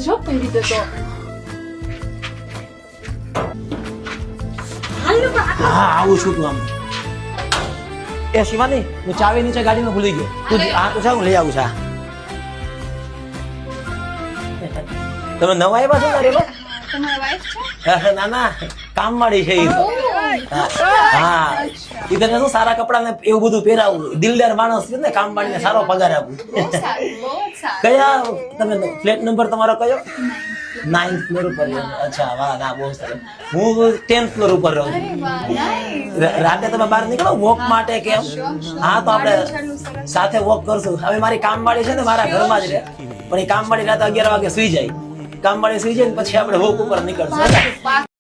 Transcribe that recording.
ગજબ પહેરી દે તો. હા આવું છું તું આમ. એ શિવાની હું ચાવી નીચે ગાડીમાં ભૂલી ગયો. તું આ તો હું લઈ આવું છું. તમે નવા આવ્યા છો ને? તમારા વાઈફ છે? ના ના કામવાળી છે ઈ તો. હા ઈ તને શું સારા કપડા ને એવું બધું પહેરાવું, દિલદાર માણસ છે ને, કામવાળીને સારો પગાર આપું. બહુ સારું, બહુ જ સારું. કયા તમે ફ્લેટ નંબર તમારો કયો? 9th ફ્લોર ઉપર રહ્યો. અચ્છા વાહ ના બહુ સરસ. હું 10th ફ્લોર ઉપર રહું છું. અરે વાહ, nice. રાતે તમે બહાર નીકળો વોક માટે કેમ? હા તો આપણે સાથે વોક કરશું. હવે મારી કામવાળી છે ને મારા ઘરમાં જ રહે, પણ એ કામવાળી રાતે 11 વાગે સુઈ જાય. કામવાળી સુઈ જાય ને પછી આપણે વોક ઉપર નીકળશું. પાક્કું.